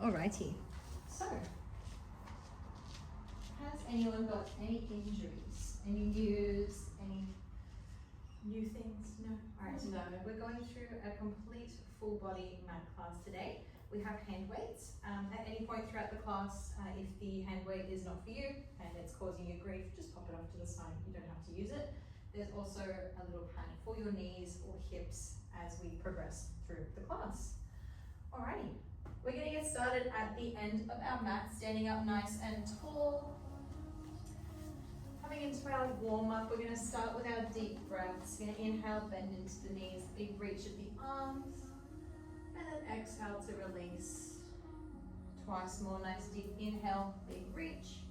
Alrighty. So, has anyone got any injuries? Any news? Any new things? No? Alright, no. We're going through a complete full body mat class today. We have hand weights. At any point throughout the class, if the hand weight is not for you and it's causing you grief, just pop it off to the side. You don't have to use it. There's also a little pad for your knees or hips as we progress through the class. Alrighty, we're going to get started at the end of our mat, standing up nice and tall. Coming into our warm-up, we're going to start with our deep breaths. We're going to inhale, bend into the knees, big reach of the arms, and then exhale to release. Twice more, nice deep inhale, big reach,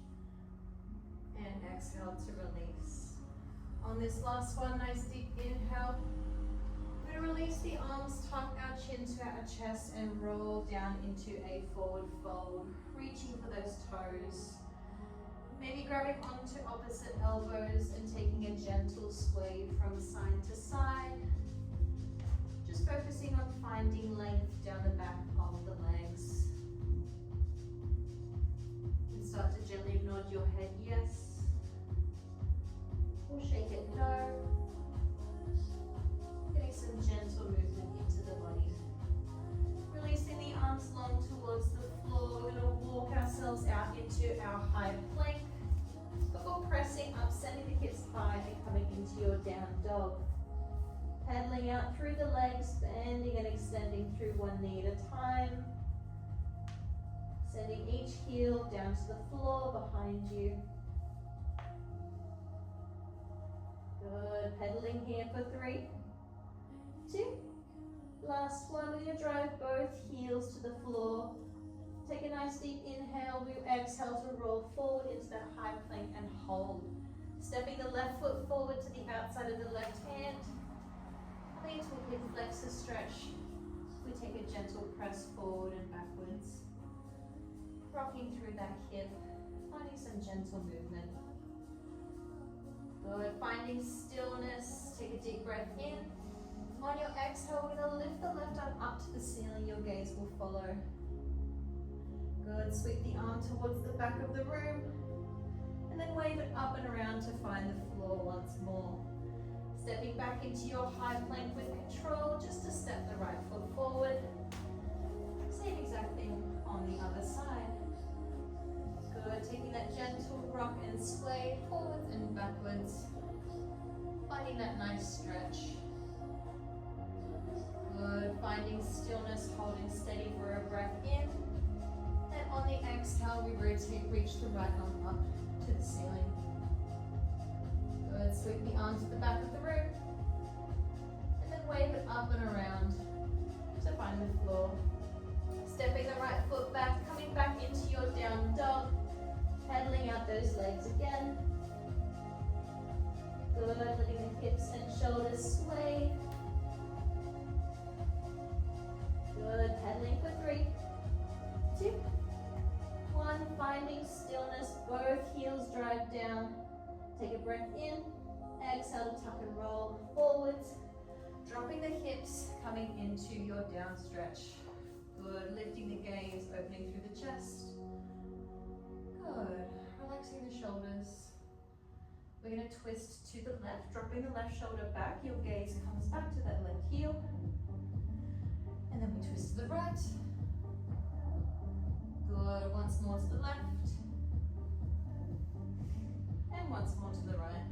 and exhale to release. On this last one, nice deep inhale. We're going to release the arms, tuck our chin to our chest and roll down into a forward fold, reaching for those toes. Maybe grabbing onto opposite elbows and taking a gentle sway from side to side. Just focusing on finding length down the back of the legs. And start to gently nod your head yes. Or shake it no. Getting some gentle movement into the body. Releasing the arms long towards the floor. We're going to walk ourselves out into our high plank. Before pressing up, sending the hips high and coming into your down dog. Paddling out through the legs, bending and extending through one knee at a time. Sending each heel down to the floor behind you. Good, pedaling here for 3, 2, last one. We're going to drive both heels to the floor. Take a nice deep inhale, we exhale to roll forward into that high plank and hold. Stepping the left foot forward to the outside of the left hand. Coming into a hip flexor stretch. We take a gentle press forward and backwards. Rocking through that hip, finding some gentle movement. Good, finding stillness, take a deep breath in. On your exhale, we're going to lift the left arm up to the ceiling, your gaze will follow. Good, sweep the arm towards the back of the room, and then wave it up and around to find the floor once more. Stepping back into your high plank with control, just to step the right foot forward. Same exact thing on the other side. Good, taking that gentle rock and sway forwards and backwards. Finding that nice stretch. Good, finding stillness, holding steady for a breath in. And on the exhale, we rotate, reach the right arm up to the ceiling. Good, sweep the arm to the back of the room. And then wave it up and around to find the floor. Stepping the right foot back, coming back into your down dog. Pedaling out those legs again. Good, letting the hips and shoulders sway. Good, pedaling for 3, 2, 1. Finding stillness, both heels drive down. Take a breath in, exhale to tuck and roll forwards. Dropping the hips, coming into your down stretch. Good, lifting the gaze, opening through the chest. Good, relaxing the shoulders. We're going to twist to the left, dropping the left shoulder back. Your gaze comes back to that left heel. And then we twist to the right. Good, once more to the left. And once more to the right.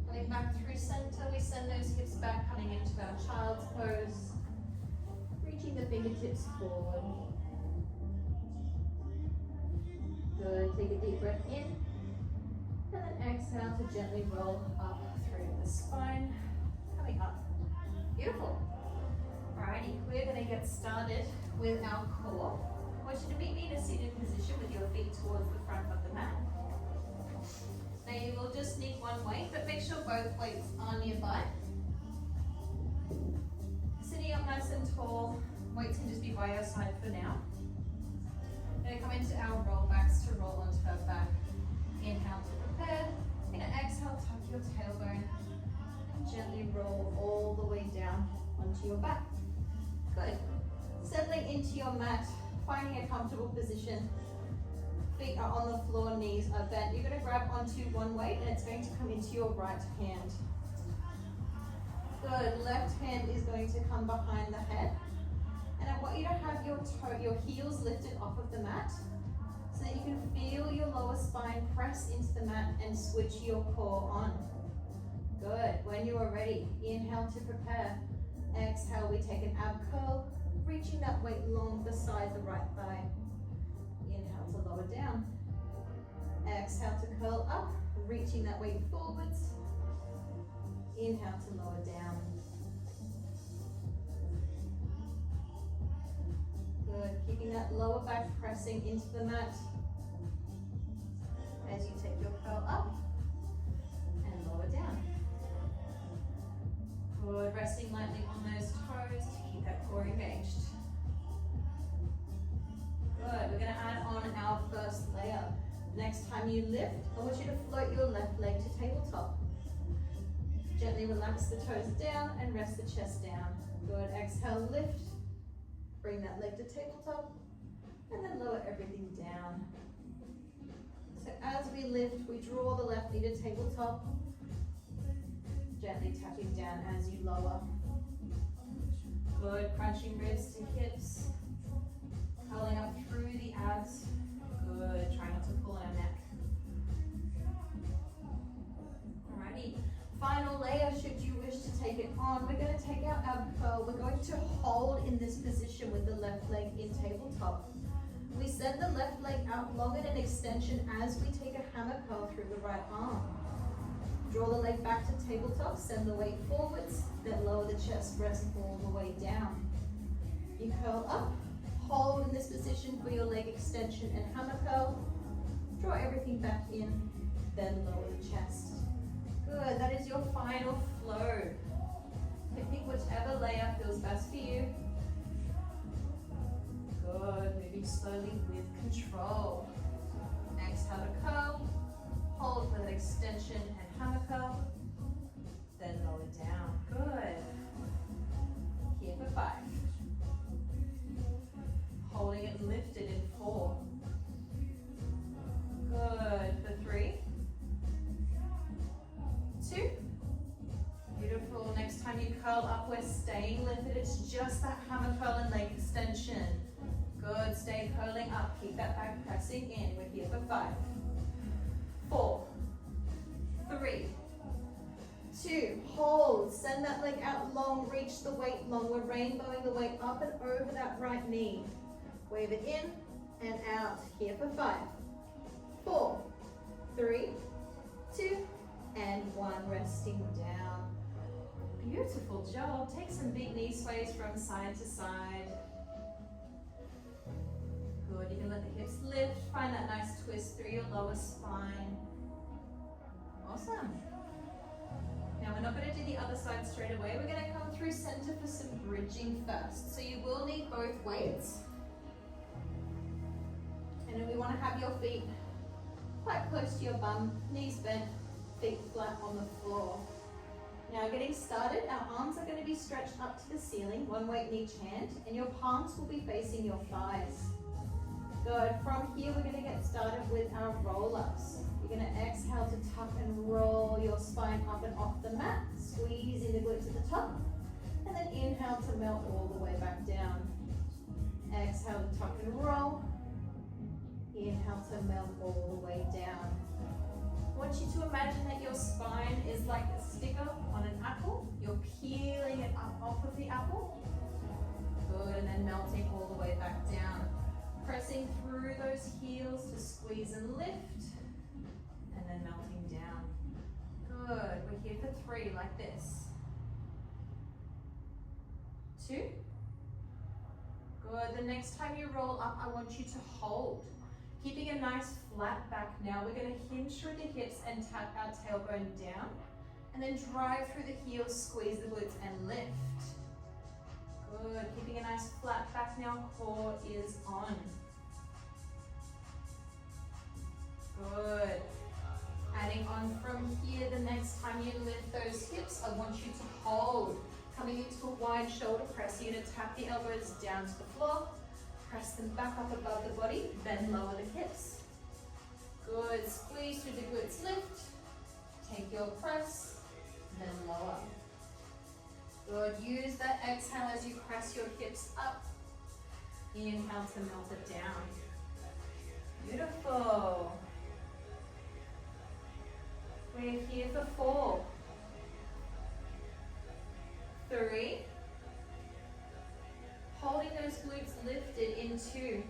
Coming back through center, we send those hips back, coming into our child's pose. Reaching the fingertips forward. Good, take a deep breath in. And then exhale to gently roll up through the spine. Coming up. Beautiful. Alrighty, we're going to get started with our core. I want you to meet me in a seated position with your feet towards the front of the mat. Now you will just need one weight, but make sure both weights are nearby. Sitting up nice and tall, weights can just be by your side for now. We're going to come into our rollbacks to roll onto our back. Inhale to prepare. We're going to exhale, tuck your tailbone, and gently roll all the way down onto your back. Good. Settling into your mat, finding a comfortable position. Feet are on the floor, knees are bent. You're going to grab onto one weight and it's going to come into your right hand. Good. Left hand is going to come behind the head. And I want you to have your heels lifted off of the mat so that you can feel your lower spine press into the mat and switch your core on. Good. When you are ready, inhale to prepare. Exhale, we take an ab curl, reaching that weight long beside the right thigh. Inhale to lower down. Exhale to curl up, reaching that weight forwards. Inhale to lower down. Good. Keeping that lower back pressing into the mat as you take your curl up and lower down. Good. Resting lightly on those toes to keep that core engaged. Good. We're going to add on our first layer. Next time you lift, I want you to float your left leg to tabletop. Gently relax the toes down and rest the chest down. Good. Exhale, lift. Bring that leg to tabletop and then lower everything down. So as we lift, we draw the left knee to tabletop. Gently tapping down as you lower. Good. Crunching ribs to hips. Curling up through the abs. Good. Try not to pull on our neck. Alrighty. Final layer, should you wish to take it on, we're going to take our ab curl. We're going to hold in this position with the left leg in tabletop. We send the left leg out long in an extension as we take a hammer curl through the right arm. Draw the leg back to tabletop, send the weight forwards, then lower the chest, rest all the way down. You curl up, hold in this position for your leg extension and hammer curl. Draw everything back in, then lower the chest. Good, that is your final flow. Pick whichever layer feels best for you. Good, moving slowly with control. Exhale to curl, hold for that extension and hammer curl, then lower down. Good. Here for 5. Holding it lifted in 4. Good, for 3. 2. Beautiful. Next time you curl up, we're staying lifted. It's just that hammer curl and leg extension. Good. Stay curling up. Keep that back pressing in. We're here for 5. 4. 3. 2. Hold. Send that leg out long. Reach the weight long. We're rainbowing the weight up and over that right knee. Wave it in and out. Here for 5. 4. 3. 2. And 1, resting down. Beautiful job. Take some big knee sways from side to side. Good. You can let the hips lift. Find that nice twist through your lower spine. Awesome. Now we're not going to do the other side straight away. We're going to come through center for some bridging first. So you will need both weights. And then we want to have your feet quite close to your bum, knees bent, feet flat on the floor. Now getting started, our arms are going to be stretched up to the ceiling, one weight in each hand, and your palms will be facing your thighs. Good. From here, we're going to get started with our roll-ups. You're going to exhale to tuck and roll your spine up and off the mat, squeezing the glutes at the top, and then inhale to melt all the way back down. Exhale to tuck and roll. Inhale to melt all the way down. I want you to imagine that your spine is like a sticker on an apple. You're peeling it up off of the apple. Good, and then melting all the way back down. Pressing through those heels to squeeze and lift, and then melting down. Good, we're here for 3, like this. 2. Good, the next time you roll up, I want you to hold. Keeping a nice flat back now, we're going to hinge through the hips and tap our tailbone down, and then drive through the heels, squeeze the glutes and lift. Good, keeping a nice flat back now, core is on. Good. Adding on from here, the next time you lift those hips, I want you to hold. Coming into a wide shoulder press, you're going to tap the elbows down to the floor. Press them back up above the body, then lower the hips. Good, squeeze through the glutes, lift. Take your press, then lower. Good, use that exhale as you press your hips up. Inhale to melt it down. Beautiful. We're here for 4, 3. Holding those glutes lifted in 2.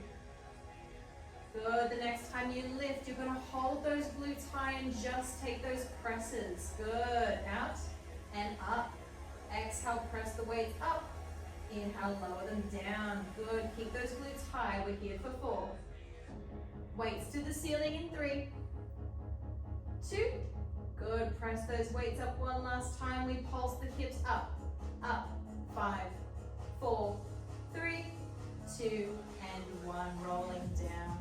Good, the next time you lift, you're gonna hold those glutes high and just take those presses. Good, out and up. Exhale, press the weights up. Inhale, lower them down. Good, keep those glutes high. We're here for 4. Weights to the ceiling in 3, 2. Good, press those weights up one last time. We pulse the hips up, up. 5, 4, 3, 2, and 1. Rolling down.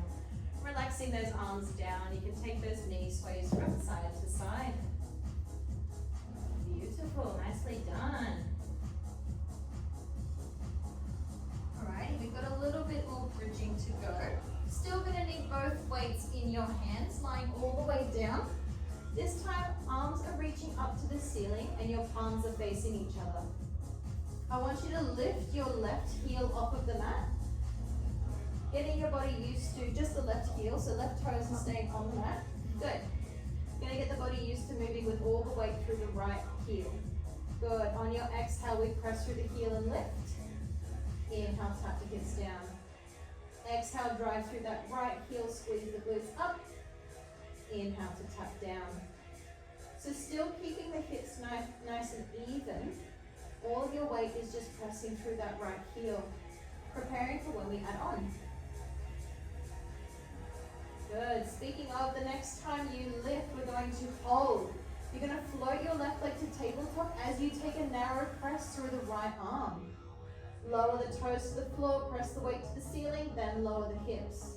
Relaxing those arms down. You can take those knee sways from side to side. Beautiful, nicely done. Alright, we've got a little bit more bridging to go. Still gonna need both weights in your hands, lying all the way down. This time, arms are reaching up to the ceiling and your palms are facing each other. I want you to lift your left heel off of the mat. Getting your body used to just the left heel, so left toes are staying on the mat. Good. Gonna get the body used to moving with all the weight through the right heel. Good. On your exhale, we press through the heel and lift. Inhale, tap the hips down. Exhale, drive through that right heel, squeeze the glutes up. Inhale to tap down. So still keeping the hips nice and even. All your weight is just pressing through that right heel, preparing for when we add on. Good. Speaking of, the next time you lift, we're going to hold. You're going to float your left leg to tabletop as you take a narrow press through the right arm. Lower the toes to the floor, press the weight to the ceiling, then lower the hips.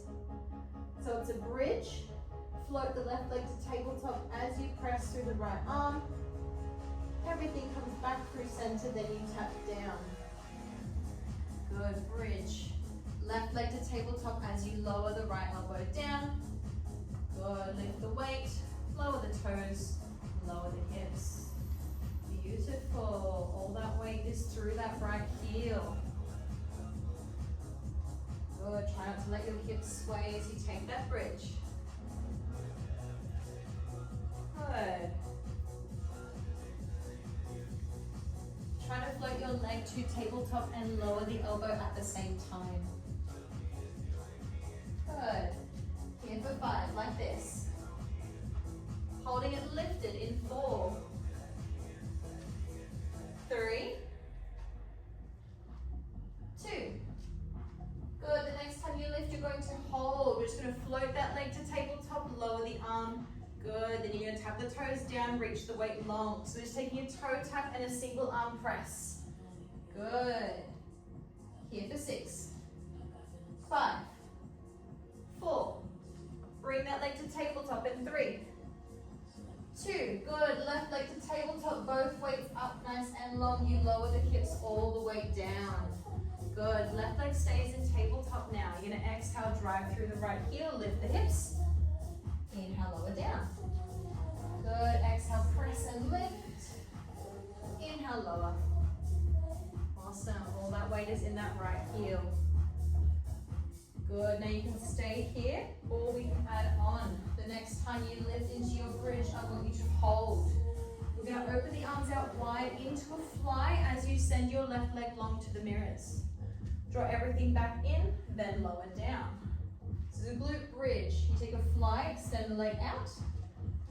So it's a bridge. Float the left leg to tabletop as you press through the right arm. Everything comes back through center, then you tap down. Good, bridge. Left leg to tabletop as you lower the right elbow down. Good, lift the weight, lower the toes, lower the hips. Beautiful, all that weight is through that right heel. Good, try not to let your hips sway as you take that bridge. Good. Try to float your leg to tabletop and lower the elbow at the same time. Good. Here for 5, like this. Holding it lifted in 4, 3, 2. Good. The next time you lift, you're going to hold. We're just going to float that leg to tabletop, lower the arm. Good. Then you're going to tap the toes down, reach the weight long. So just taking a toe tap and a single arm press. Good. Here for 6, 5, 4. Bring that leg to tabletop in 3, 2. Good. Left leg to tabletop, both weights up nice and long. You lower the hips all the way down. Good. Left leg stays in tabletop now. You're going to exhale, drive through the right heel, lift the hips. Inhale, lower down. Good. Exhale, press and lift. Inhale, lower. Awesome. All that weight is in that right heel. Good. Now you can stay here or we can add on. The next time you lift into your bridge, I want you to hold. We're going to open the arms out wide into a fly as you send your left leg long to the mirrors. Draw everything back in, then lower down. So the glute bridge. You take a fly, extend the leg out,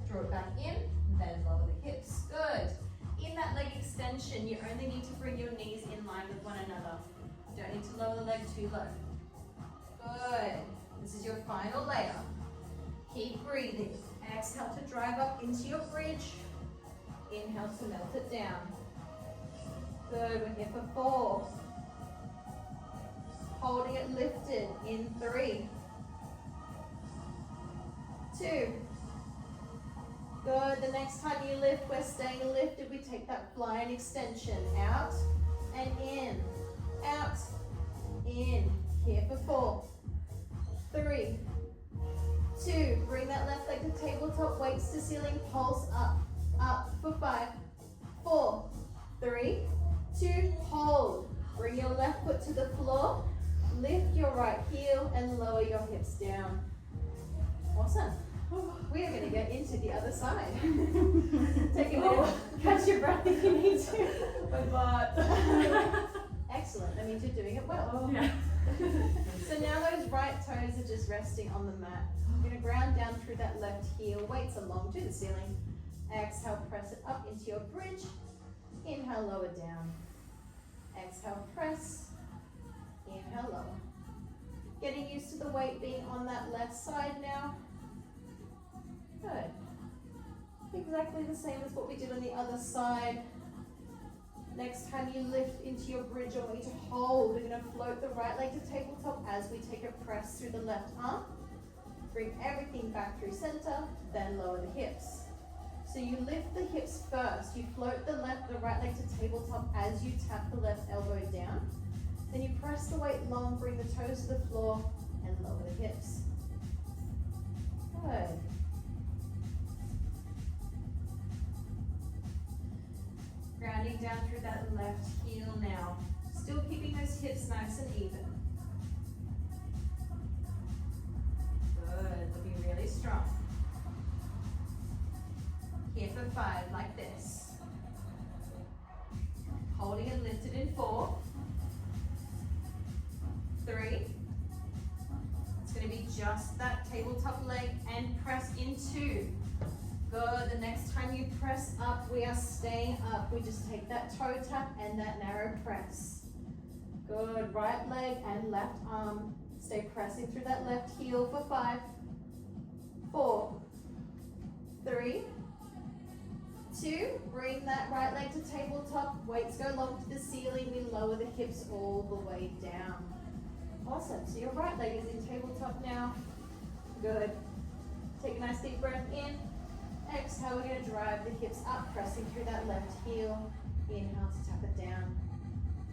draw it back in, then lower the hips. Good. In that leg extension, you only need to bring your knees in line with one another. You don't need to lower the leg too low. Good. This is your final layer. Keep breathing. Exhale to drive up into your bridge. Inhale to melt it down. Good. We're here for 4. Holding it lifted in 3, 2. Good. The next time you lift, we're staying lifted. We take that flying extension out and in, out, in. Here for 4, 3, 2. Bring that left leg to tabletop, weights to ceiling, pulse up, up for 5, 4, 3, 2, hold. Bring your left foot to the floor, lift your right heel and lower your hips down. Awesome. We are going to get into the other side. Take a minute, catch your breath if you need to. My butt. Excellent, that means you're doing it well. Oh. Yeah. So now those right toes are just resting on the mat. You're going to ground down through that left heel, weights along to the ceiling. Exhale, press it up into your bridge. Inhale, lower down. Exhale, press. Inhale, lower. Getting used to the weight being on that left side now. Good. Exactly the same as what we did on the other side. Next time you lift into your bridge, I want you to hold. We're going to float the right leg to tabletop as we take a press through the left arm. Bring everything back through center, then lower the hips. So you lift the hips first. You float the right leg to tabletop as you tap the left elbow down. Then you press the weight long, bring the toes to the floor, and lower the hips. Good. Grounding down through that left heel now. Still keeping those hips nice and even. Good, looking really strong. Here for 5, like this. Holding it lifted in 4, 3. It's going to be just that tabletop leg and press in 2. Good, the next time you press up, we are staying up. We just take that toe tap and that narrow press. Good, right leg and left arm. Stay pressing through that left heel for 5, 4, 3, 2. Bring that right leg to tabletop. Weights go long to the ceiling. We lower the hips all the way down. Awesome, so your right leg is in tabletop now. Good. Take a nice deep breath in. Exhale, we're going to drive the hips up, pressing through that left heel. Inhale to tap it down.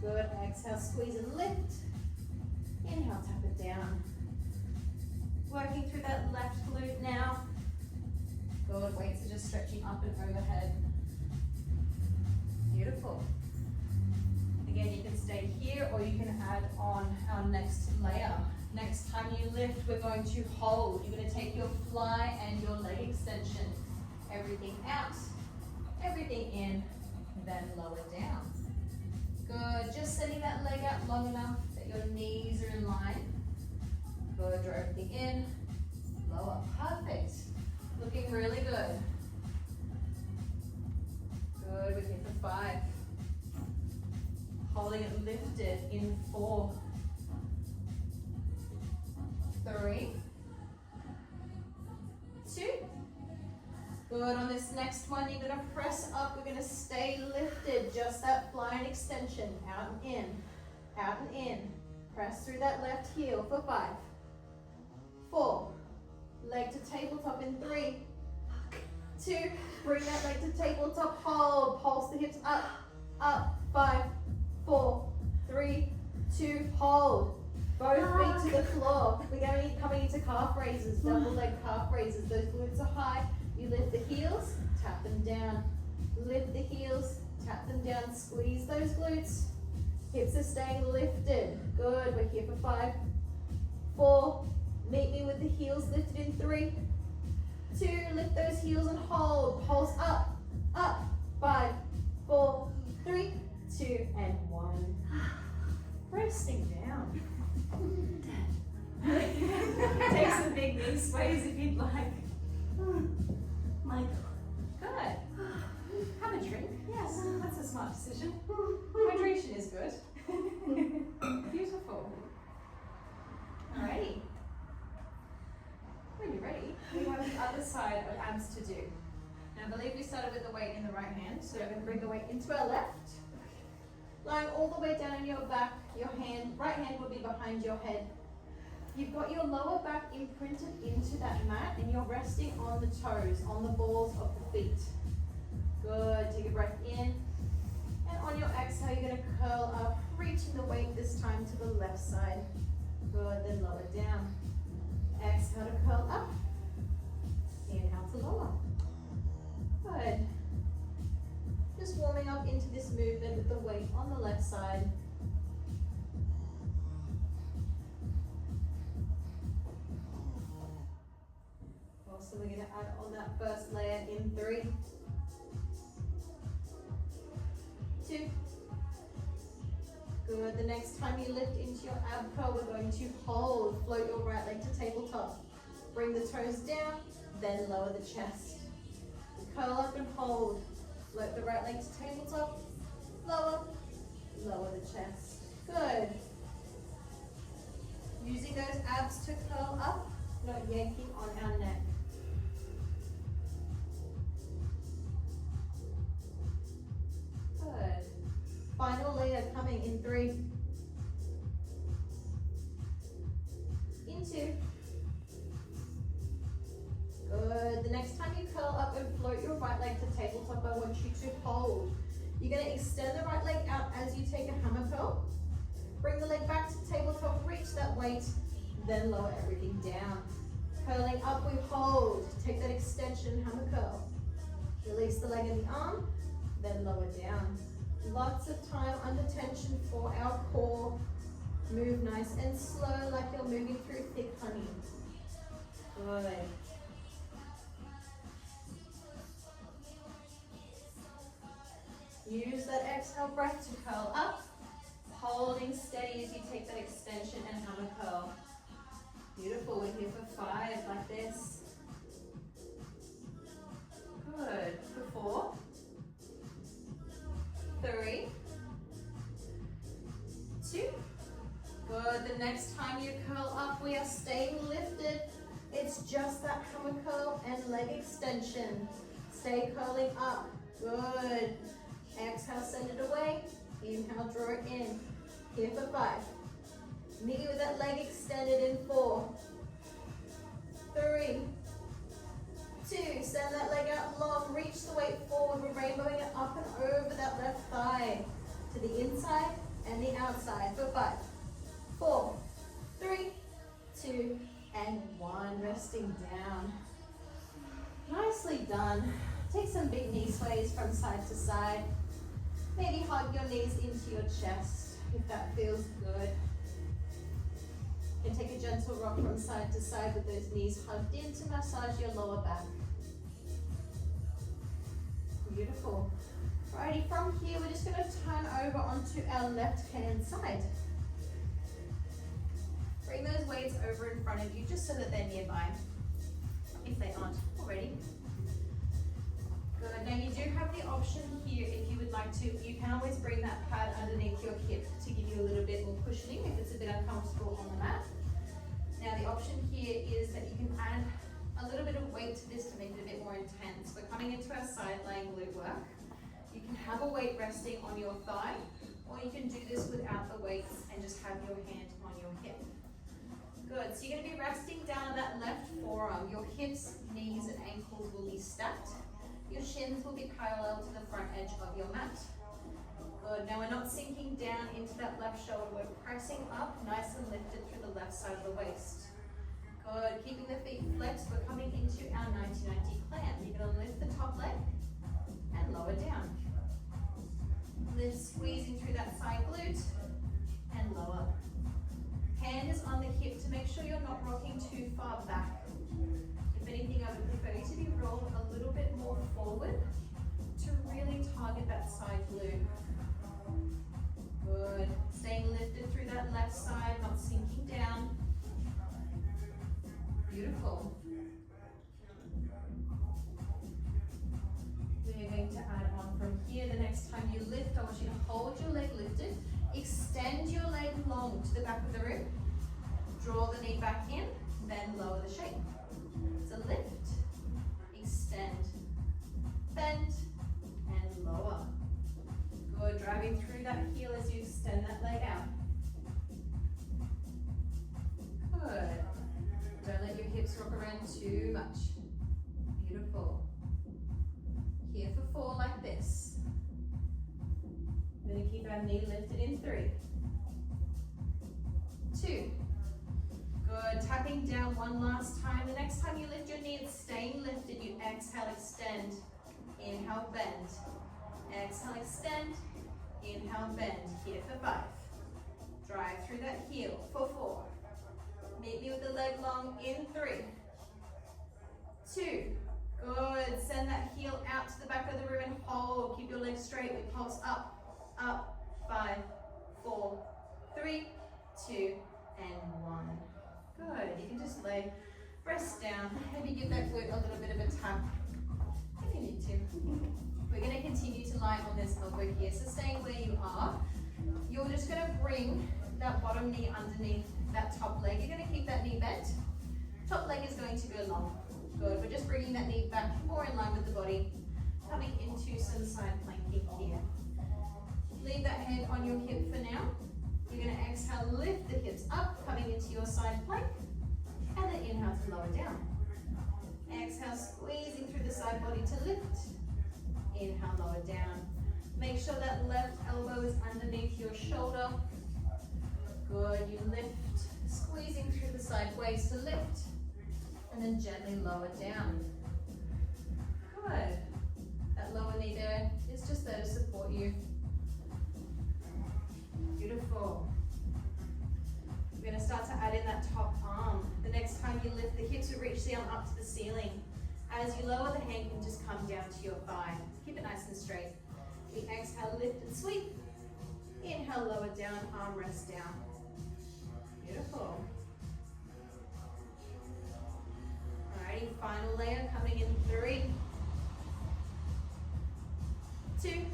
Good. Exhale, squeeze and lift. Inhale, tap it down. Working through that left glute now. Good. Weights are just stretching up and overhead. Beautiful. Again, you can stay here or you can add on our next layer. Next time you lift, we're going to hold. You're going to take your fly and your leg extension. Everything out, everything in, then lower down. Good, just setting that leg out long enough that your knees are in line. Good, draw everything in, lower, perfect. Looking really good. Good, we're here for 5. Holding it lifted in 4, 3, 2. Good, on this next one, you're going to press up. We're going to stay lifted, just that flying extension, out and in, out and in. Press through that left heel for 5, 4, leg to tabletop in 3, 2, bring that leg to tabletop, hold, pulse the hips up, up, 5, 4, 3, 2, hold. Both feet to the floor. We're going to be coming into calf raises, double leg calf raises. Those glutes are high. You lift the heels, tap them down. Lift the heels, tap them down. Squeeze those glutes. Hips are staying lifted. Good. We're here for 5, 4. Meet me with the heels lifted in 3, 2. Lift those heels and hold. Pulse up, up. 5, 4, 3, 2, and 1. Resting down. Take some big knee sways if you'd like. Michael. Good. Have a drink. Yes, that's a smart decision. Hydration is good. Beautiful. Alrighty. When you're ready, we have the other side of abs to do. Now I believe we started with the weight in the right hand, so we're going to bring the weight into our left. Lying all the way down on your back, your right hand will be behind your head. You've got your lower back imprinted into that mat and you're resting on the toes, on the balls of the feet. Good, take a breath in. And on your exhale, you're going to curl up, reaching the weight this time to the left side. Good, then lower down. Exhale to curl up. Inhale to lower. Good. Just warming up into this movement with the weight on the left side. Also, we're going to add on that first layer in 3, 2. Good. The next time you lift into your ab curl, we're going to hold. Float your right leg to tabletop. Bring the toes down, then lower the chest. Curl up and hold. Float the right leg to tabletop. Lower, lower the chest. Good. Using those abs to curl up, not yanking on our neck. Good. Final layer coming in 3. In 2. Good. The next time you curl up and float your right leg to tabletop, I want you to hold. You're going to extend the right leg out as you take a hammer curl. Bring the leg back to tabletop, reach that weight, then lower everything down. Curling up, we hold. Take that extension, hammer curl. Release the leg and the arm, then lower down. Lots of time under tension for our core. Move nice and slow like you're moving through thick honey. Good. Use that exhale breath to curl up, holding steady as you take that extension and hammer curl. Beautiful, we're here for 5 like this. Good, for 4, 3, 2. Good, the next time you curl up, we are staying lifted. It's just that hammer curl and leg extension. Stay curling up, good. Exhale, send it away. Inhale, draw it in. Here for 5. Knee with that leg extended in 4, 3, 2. Send that leg out long. Reach the weight forward. We're rainbowing it up and over that left thigh to the inside and the outside for 5, 4, 3, 2, and 1. Resting down. Nicely done. Take some big knee sways from side to side. Maybe hug your knees into your chest if that feels good. And take a gentle rock from side to side with those knees hugged in to massage your lower back. Beautiful. Alrighty, from here we're just going to turn over onto our left hand side. Bring those weights over in front of you just so that they're nearby, if they aren't already. Good. Now you do have the option here, if you would like to, you can always bring that pad underneath your hip to give you a little bit more cushioning if it's a bit uncomfortable on the mat. Now the option here is that you can add a little bit of weight to this to make it a bit more intense. We're coming into our side laying glute work. You can have a weight resting on your thigh, or you can do this without the weights and just have your hand on your hip. Good, so you're going to be resting down on that left forearm. Your hips, knees, and ankles will be stacked. Your shins will be parallel to the front edge of your mat. Good, now we're not sinking down into that left shoulder, we're pressing up nice and lifted through the left side of the waist. Good, keeping the feet flexed, we're coming into our 90-90 clamp. You're going to lift the top leg and lower down. Lift, squeezing through that side glute and lower. Hand is on the hip to make sure you're not rocking too far back. If anything, I would prefer you to be rolled a little bit more forward to really target that side glute. Good. Staying lifted through that left side, not sinking down. Beautiful. We're going to add on from here. The next time you lift, I want you to hold your leg lifted. Extend your leg long to the back of the rib. Draw the knee back in, then lower the shape. So lift, extend, bend, and lower. Good, driving through that heel as you extend that leg out. Good. Don't let your hips rock around too much. Beautiful. Here for 4 like this. We're going to keep our knee lifted in 3, 2, Good, tapping down one last time. The next time you lift your knee, it's staying lifted. You exhale, extend. Inhale, bend. Exhale, extend. Inhale, bend. Here for 5. Drive through that heel for 4. Meet me with the leg long in 3, 2. Good. Send that heel out to the back of the room and hold. Keep your legs straight. We pulse up, up. 5, 4, 3, 2, and 1. Good. You can just lay, rest down. Maybe give that glute a little bit of a tap if you need to. We're going to continue to lie on this elbow here. So staying where you are, you're just going to bring that bottom knee underneath that top leg. You're going to keep that knee bent. Top leg is going to go long. Good. We're just bringing that knee back more in line with the body. Coming into some side planking here. Leave that hand on your hip for now. You're going to exhale, lift the hips up, coming into your side plank. And then inhale to lower down. Exhale, squeezing through the side body to lift. Inhale, lower down. Make sure that left elbow is underneath your shoulder. Good, you lift, squeezing through the side waist to lift. And then gently lower down. Good. That lower knee there is just there to support you. Beautiful. We're going to start to add in that top arm. The next time you lift the hips, you reach the arm up to the ceiling. As you lower, the hand can just come down to your thigh. Keep it nice and straight. We exhale, lift and sweep. Inhale, lower down, arm rest down. Beautiful. Alrighty, final layer coming in 3, 2.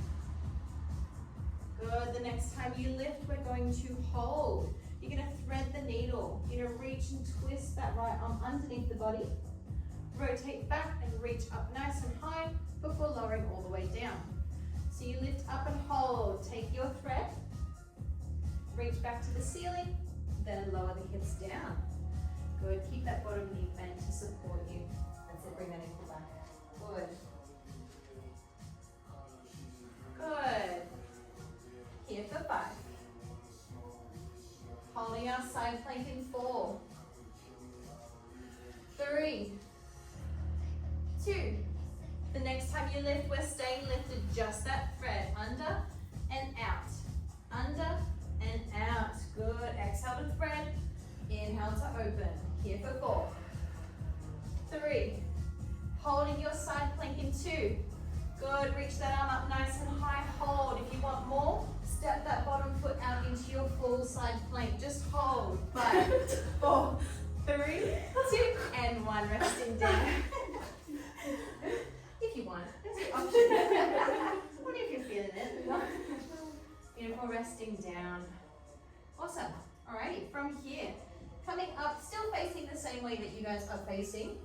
Good. The next time you lift, we're going to hold. You're going to thread the needle. You're going to reach and twist that right arm underneath the body. Rotate back and reach up nice and high before lowering all the way down. So you lift up and hold. Take your thread. Reach back to the ceiling. Then lower the hips down. Good. Keep that bottom knee bent to support you. That's it. Bring that ankle back. Good. Good. Here for 5. Holding our side plank in 4, 3, 2. The next time you lift, we're staying lifted. Just that thread. Under and out. Under and out. Good. Exhale to thread. Inhale to open. Here for 4, 3. Holding your side plank in 2. Good. Reach that arm up nice and high. Hold. If you want more, step that bottom foot out into your full side plank. Just hold. 5, 4, 3, 2, and 1. Resting down. If you want. That's your option. Only if you're feeling it. Beautiful. Resting down. Awesome. Alrighty. From here, coming up, still facing the same way that you guys are facing.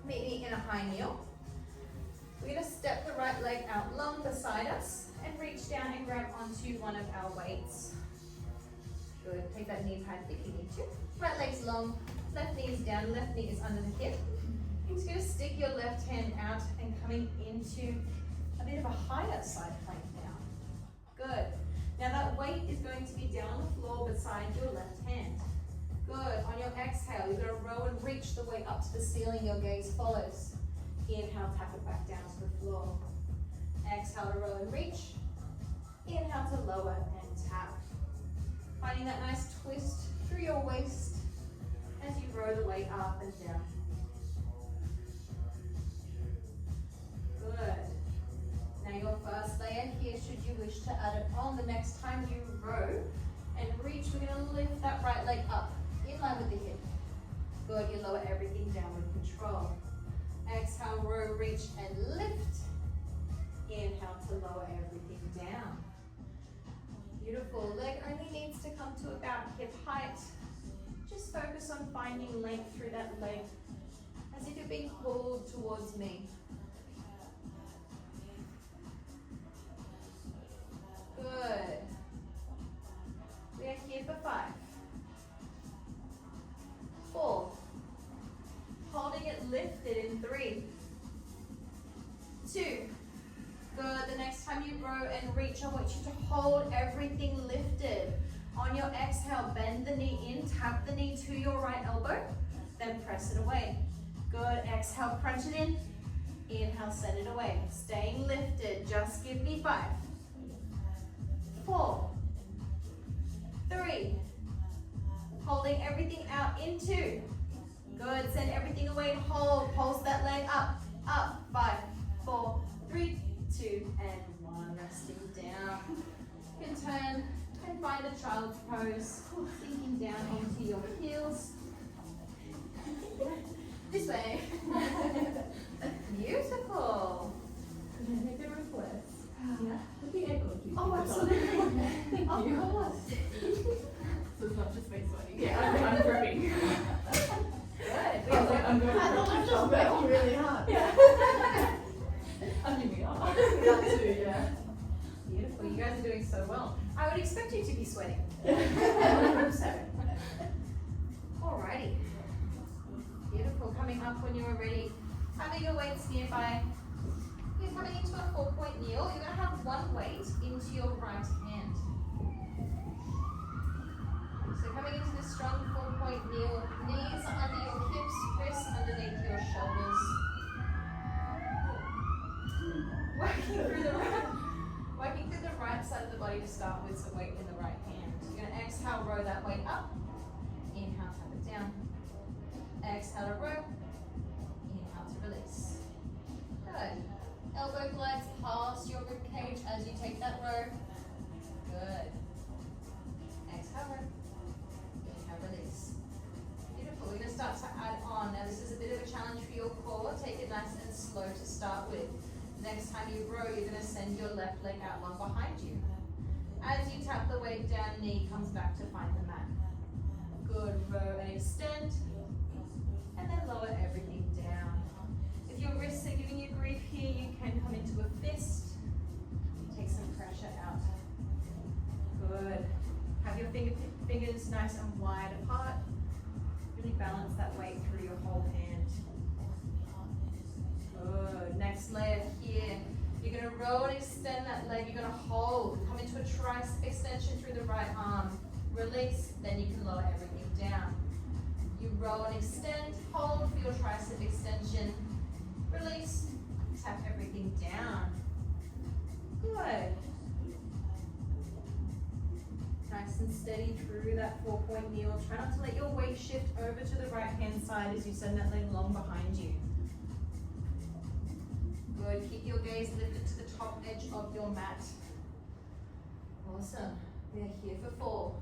Meet me in a high kneel. We're going to step the right leg out long beside us and reach down and grab onto one of our weights. Good. Take that knee pad if you need to. Right leg's long, left knee is down, left knee is under the hip. You're just going to stick your left hand out and coming into a bit of a higher side plank now. Good. Now that weight is going to be down on the floor beside your left hand. Good. On your exhale, you're going to row and reach the weight up to the ceiling. Your gaze follows. Inhale, tap it back down to the floor. Exhale to row and reach. Inhale to lower and tap. Finding that nice twist through your waist as you row the weight up and down. Good. Now your first layer here, should you wish to add it on, the next time you row and reach, we're going to lift that right leg up in line with the hip. Good. You lower everything down with control. Exhale, row, reach, and lift. Inhale to lower everything down. Beautiful. Leg only needs to come to about hip height. Just focus on finding length through that leg, as if you're being pulled towards me. Good. We are here for 5, 4. Holding it lifted in 3, 2. Good. The next time you row and reach, I want you to hold everything lifted. On your exhale, bend the knee in, tap the knee to your right elbow, then press it away. Good, exhale, crunch it in. Inhale, send it away. Staying lifted, just give me 5, 4, 3, holding everything out in 2. Good, send everything away and hold. Pulse that leg up, up. 5, 4, 3, 2, and 1. Resting down. You can turn and find a child's pose, sinking down onto your heels. This way. Beautiful. Can I make a request? Yeah. Put the ankle to Oh, absolutely. Thank Of you. course. So it's not just me sweating. Yeah, I'm gripping. Good. I was like, I'm going I to thought I'm it just was working really hard. Yeah. I'm giving up. That too, yeah. Beautiful. You guys are doing so well. I would expect you to be sweating. I hope so. Alrighty. Beautiful. Coming up when you're ready. Having your weights nearby. You're coming into a 4-point kneel. You're going to have one weight into your right hand. So coming into this strong 4-point kneel, knees under your hips, wrists underneath your shoulders. Working through the right side of the body to start with, so weight in the right hand. You're going to exhale, row that weight up. Inhale, tap it down. Exhale to row. Inhale to release. Good. Elbow glides past your rib cage as you take that row. Good. Exhale, row. Inhale, release. Beautiful. We're going to start to add on. Now this is a bit of a challenge for your core. Take it nice and slow to start with. Next time you row, you're going to send your left leg out long behind you. As you tap the weight down, knee comes back to find the mat. Good. Row and extend. And then lower everything down. If your wrists are giving you grief here, you can come into a fist. Take some pressure out. Good. Have your fingers nice and wide apart. Really balance that weight through your whole hand. Good. Next layer here. You're going to roll and extend that leg. You're going to hold. Come into a tricep extension through the right arm. Release. Then you can lower everything down. You roll and extend. Hold for your tricep extension. Release. Tap everything down. Good. Nice and steady through that 4-point kneel. Try not to let your weight shift over to the right hand side as you send that leg long behind you. Good. Keep your gaze lifted to the top edge of your mat. Awesome. We are here for 4.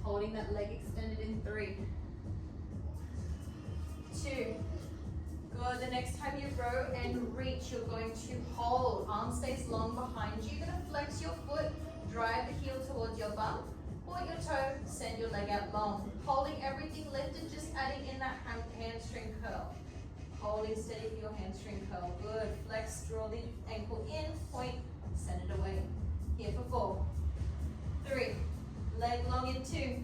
Holding that leg extended in 3, 2. Good. The next time you row and reach, you're going to hold. Arm stays long behind you. You're going to flex your foot, drive the heel towards your bum, point your toe, send your leg out long. Holding everything lifted, just adding in that hamstring curl. Holding steady for your hamstring curl. Good. Flex, draw the ankle in, point, send it away. Here for 4, 3. Leg long in 2.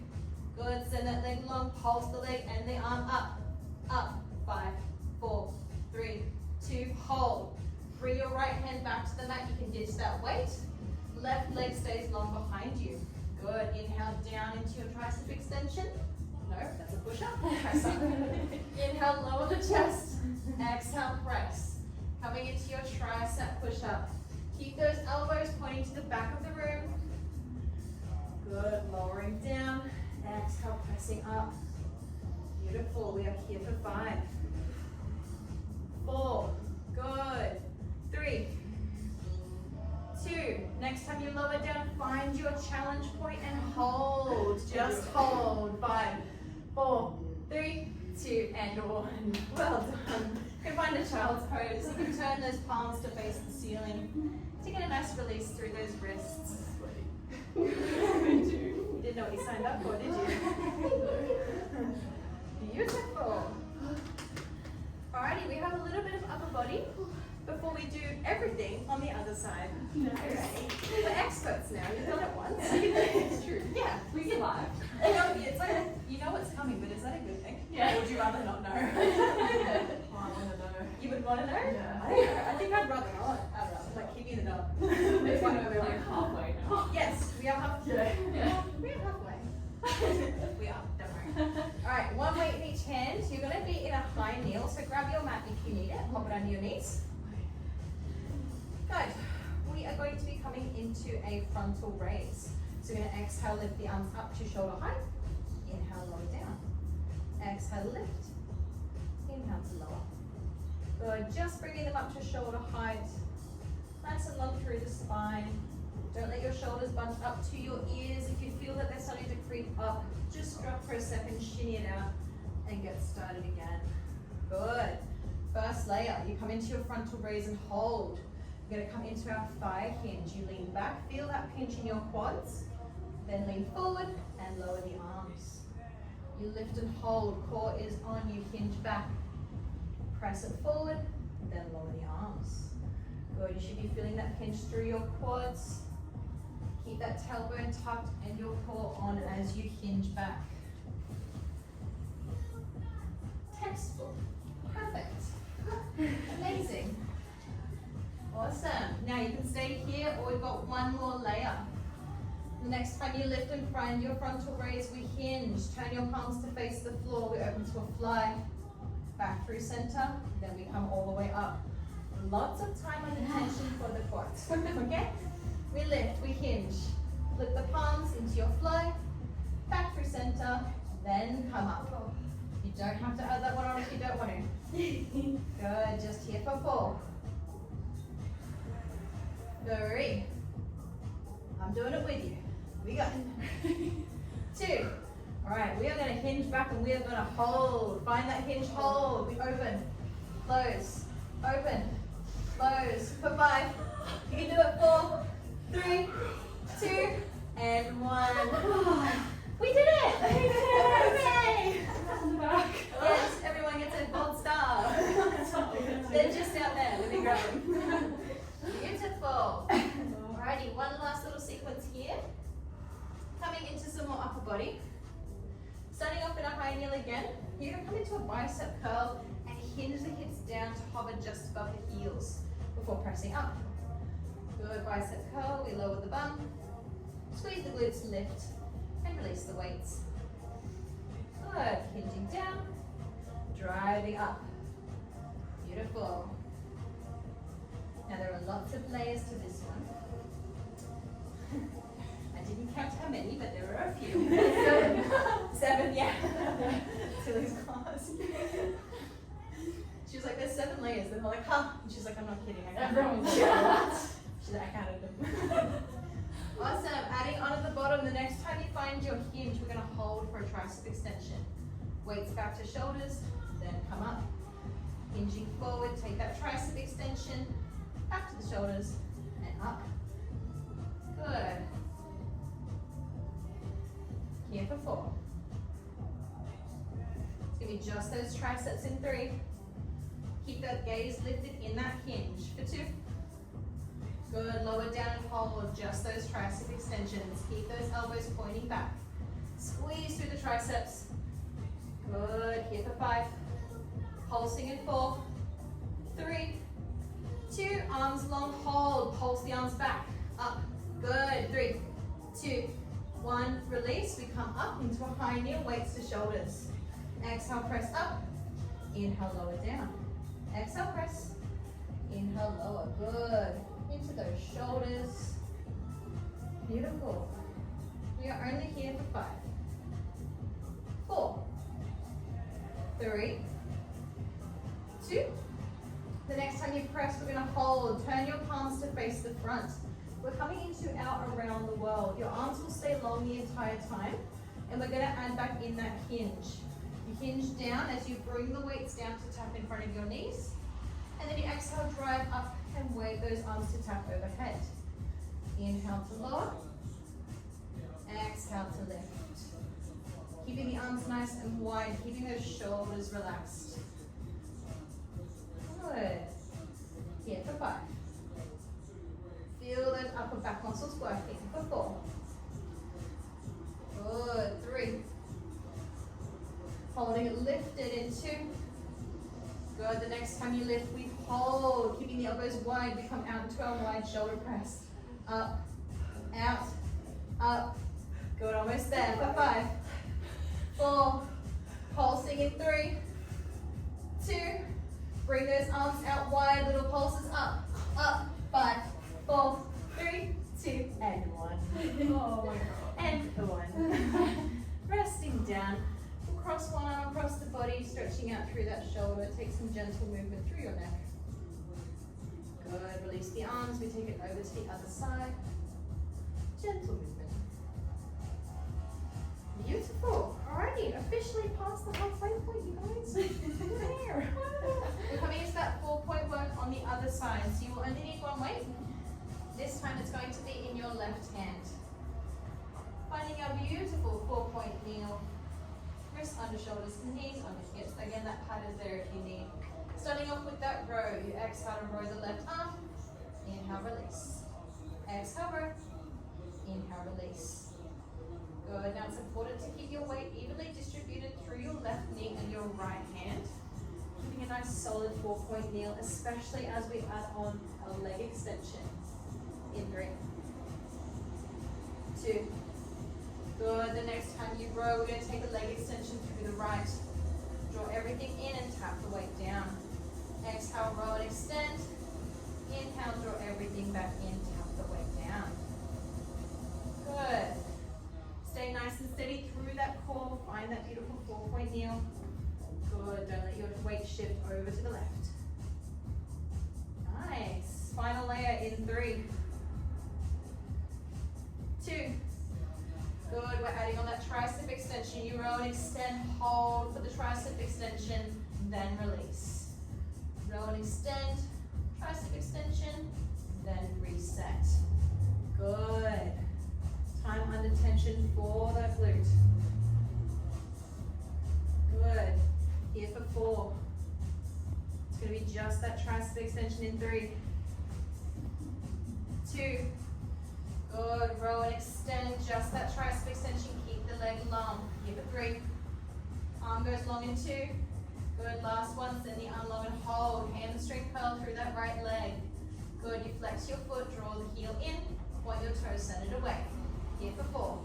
Good. Send that leg long. Pulse the leg and the arm up. Up. 5, 4, 3, 2. Hold. Bring your right hand back to the mat. You can ditch that weight. Left leg stays long behind you. Good. Inhale down into your tricep extension. No, that's a push-up. Press up. Inhale, lower the chest. Exhale, press. Coming into your tricep push-up. Keep those elbows pointing to the back of the room. Good. Lowering down. Exhale, pressing up. Beautiful. We are here for 5, 4. Good. 3, 2. Next time you lower down, find your challenge point and hold. Just hold. 5, 4, 3, 2, and 1. Well done. You can find a child's pose. You can turn those palms to face the ceiling to get a nice release through those wrists. You didn't know what you signed up for, did you? Beautiful. Alrighty, we have a little bit of upper body before we do everything on the other side. No. Alright. We're experts now. You've done it once. It's true. Yeah. We survived. You know, it's like, you know what's coming, but is that a good thing? Yeah. Or would you rather not know? Oh, I want to know. You would want to know? Yeah. I think I'd rather not. I'd rather like keep you in the dark. Maybe we're like halfway now. Yes, we are half. Yeah. extend. You're gonna be in a high kneel, so grab your mat if you need it, pop it under your knees. Good. We are going to be coming into a frontal raise. So we're gonna exhale, lift the arms up to shoulder height. Inhale, lower down. Exhale, lift. Inhale to lower. Good, just bringing them up to shoulder height. Nice and long through the spine. Don't let your shoulders bunch up to your ears. If you feel that they're starting to creep up, just drop for a second, shinny it out, and get started again. Good. First layer, you come into your frontal raise and hold. You're gonna come into our thigh hinge. You lean back, feel that pinch in your quads, then lean forward and lower the arms. You lift and hold, core is on, you hinge back. Press it forward, then lower the arms. Good, you should be feeling that pinch through your quads. Keep that tailbone tucked and your core on as you hinge back. Textbook, perfect, amazing. Awesome, now you can stay here or we've got one more layer. The next time you lift and find your frontal raise, we hinge. Turn your palms to face the floor, we open to a fly. Back through center, then we come all the way up. Lots of time under tension for the quads, okay? We lift, we hinge. Flip the palms into your fly, back through center, then come up. You don't have to add that one on if you don't want to. Good, just here for 4. 3. I'm doing it with you. We got 2. All right, we are going to hinge back and we are going to hold. Find that hinge, hold. We open, close, open, close. For 5. You can do it 4, 3, 2, and 1. We did it! Hooray! Yes, everyone gets a gold star. They're just out there. Let me grab them. Beautiful. Alrighty, one last little sequence here. Coming into some more upper body. Starting off in a high kneel again. You're going to come into a bicep curl and hinge the hips down to hover just above the heels before pressing up. Good, bicep curl, we lower the bum. Squeeze the glutes, lift, and release the weights. Good, hinging down, driving up. Beautiful. Now there are lots of layers to this one. I didn't count how many, but there were a few. 7, yeah. Tilly's class. She was like, there's 7 layers. And they're like, huh? And she's like, I'm not kidding. I counted them. She's like, I counted them. Awesome. Adding on at the bottom, the next time you find your hinge, we're going to hold for a tricep extension. Weights back to shoulders, then come up. Hinging forward, take that tricep extension, back to the shoulders, and up. Good. Here for 4. It's going to be just those triceps in 3. Keep that gaze lifted in that hinge for 2. Good, lower down and hold just those tricep extensions. Keep those elbows pointing back. Squeeze through the triceps. Good, here for 5. Pulsing in 4, 3, 2, arms long, hold. Pulse the arms back, up. Good, 3, 2, 1, release. We come up into a high kneel, weights to shoulders. Exhale, press up. Inhale, lower down. Exhale, press. Inhale, lower. Good. Into those shoulders. Beautiful. We are only here for 5, 4, 3, 2. The next time you press, we're going to hold. Turn your palms to face the front. We're coming into our around the world. Your arms will stay long the entire time. And we're going to add back in that hinge. You hinge down as you bring the weights down to tap in front of your knees. And then you exhale, drive up and wave those arms to tap overhead. Inhale to lower. Exhale to lift. Keeping the arms nice and wide, keeping those shoulders relaxed. Good. Here for 5. Feel those upper back muscles working for 4. Good. 3. Holding it lifted in 2. Good. The next time you lift, we hold. Keeping the elbows wide, we come out into our wide shoulder press. Up, out, up. Good. Almost there for 5, 4. Pulsing lifting in 3, 2, bring those arms out wide, little pulses up, up, 5, 4, 3, 2, and 1. Oh my god. And 1. Resting down. We'll cross one arm across the body, stretching out through that shoulder. Take some gentle movement through your neck. Good. Release the arms. We take it over to the other side. Gentle movement. Beautiful. Alrighty, officially past the halfway point, you guys. There. We're coming into that 4-point work on the other side. So you will only need one weight. This time it's going to be in your left hand. Finding our beautiful 4-point kneel. Wrists under shoulders, knees under hips. Again, that pad is there if you need. Starting off with that row. You exhale and row the left arm. Inhale, release. Exhale, row. Inhale, release. Good. Now it's important to keep your weight evenly distributed through your left knee and your right hand. Keeping a nice solid 4-point kneel, especially as we add on a leg extension. In 3, 2. Good. The next time you row, we're going to take a leg extension through the right. Draw everything in and tap the weight down. Exhale, row and extend. Inhale, draw everything back in, tap the weight down. Good. Stay nice and steady through that core. Find that beautiful 4-point kneel. Good. Don't let your weight shift over to the left. Nice. Final layer in 3, 2. Good. We're adding on that tricep extension. You row and extend. Hold for the tricep extension. Then release. Row and extend. Tricep extension. Then reset. Good. Time under tension for the glute. Good. Here for 4. It's going to be just that tricep extension in 3, 2. Good. Row and extend. Just that tricep extension. Keep the leg long. Here for 3. Arm goes long in 2. Good. Last one. Send the arm long and hold. Hamstring curl through that right leg. Good. You flex your foot. Draw the heel in. Point your toes centered away. Here for 4,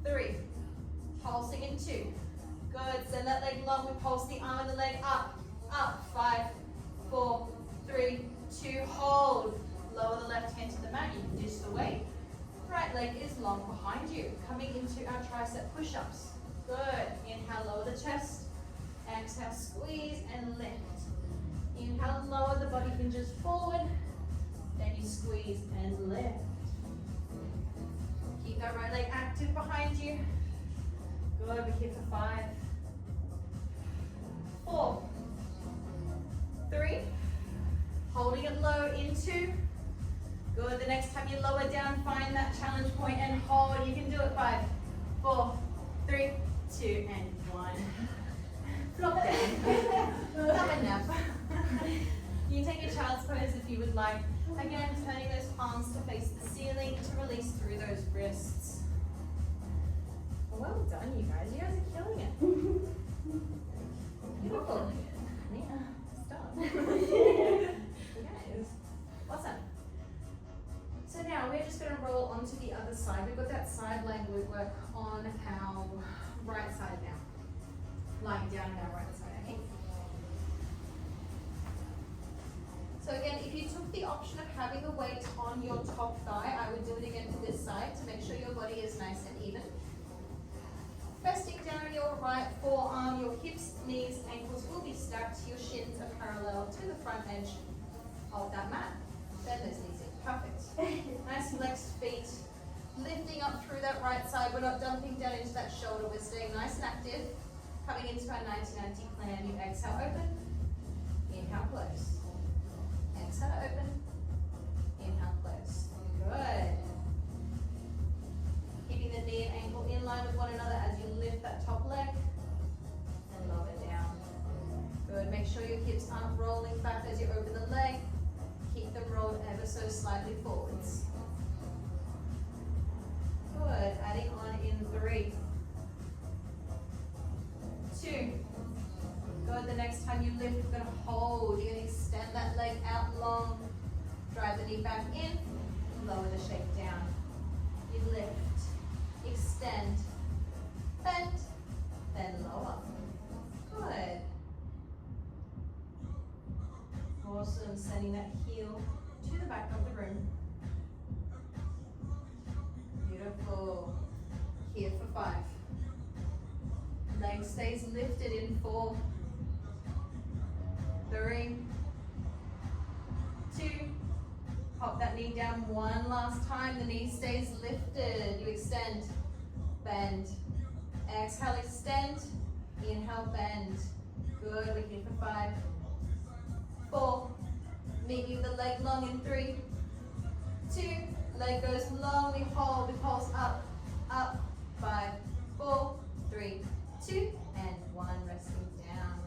3, pulsing in 2. Good, send that leg long, we pulse the arm and the leg up, up, 5, 4, 3, 2, hold. Lower the left hand to the mat, you can dish the weight. Right leg is long behind you. Coming into our tricep push-ups. Good, inhale, lower the chest. Exhale, squeeze and lift. Inhale, lower, the body hinges forward. Then you squeeze and lift. Keep that right leg active behind you. Good, we're here for 5, 4, 3. Holding it low in 2. Good, the next time you lower down, find that challenge point and hold. You can do it. 5, 4, 3, 2, and 1. Flop down. Not enough. You can take a child's pose if you would like. Again, turning those palms to face the ceiling to release through those wrists. Well done, you guys. You guys are killing it. Beautiful. Yeah, stop. You guys. Awesome. So now we're just going to roll onto the other side. We've got that side leg glute work on our right side now. Lying down on our right side, okay? So again, if you took the option of having the weight on your top thigh, I would do it again to this side to make sure your body is nice and even. Resting down your right forearm, your hips, knees, ankles will be stacked. Your shins are parallel to the front edge of that mat. Bend those knees in. Perfect. Nice flexed feet. Lifting up through that right side. We're not dumping down into that shoulder. We're staying nice and active. Coming into our 90-90 clam. You exhale, open. Inhale, close. Exhale, open. Inhale, close. Good. Keeping the knee and ankle in line with one another as you lift that top leg and lower down. Good. Make sure your hips aren't rolling back as you open the leg. Keep them rolled ever so slightly forwards. Good. Adding on in 3, 2. Good. The next time you lift, we're going to hold. You're going to extend that leg out long. Drive the knee back in. Lower the shape down. You lift. Extend. Bend. Then lower. Leg stays lifted in 4, 3, 2. Pop that knee down one last time. The knee stays lifted. You extend, bend. Exhale, extend. Inhale, bend. Good. We're here for 5, 4. Meet you with the leg long in 3, 2. Leg goes long. We hold. We pulse up, up. 5, 4, 3, 2, and 1. Resting down.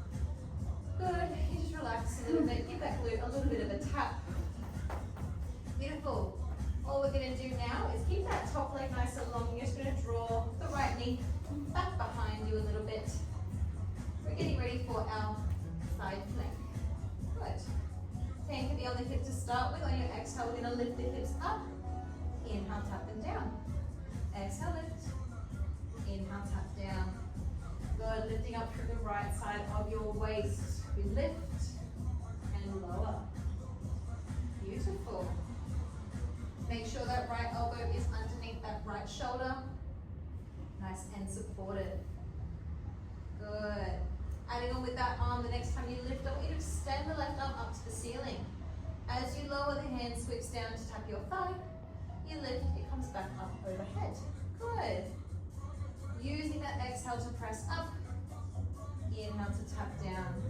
Good. You just relax a little bit. Give that glute a little bit of a tap. Beautiful. All we're going to do now is keep that top leg nice and long. You're just going to draw the right knee back behind you a little bit. We're getting ready for our side plank. Good. Hand can be on the hip to start with. On your exhale, we're going to lift the hips up. Inhale, tap them down. Exhale, lift. Inhale, tap down. Good. Lifting up through the right side of your waist. We lift and lower. Beautiful. Make sure that right elbow is underneath that right shoulder. Nice and supported. Good. Adding on with that arm, the next time you lift, I want you to extend the left arm up to the ceiling. As you lower, the hand sweeps down to tap your thigh. You lift, it comes back up overhead. Good. Using that exhale to press up. Inhale to tap down.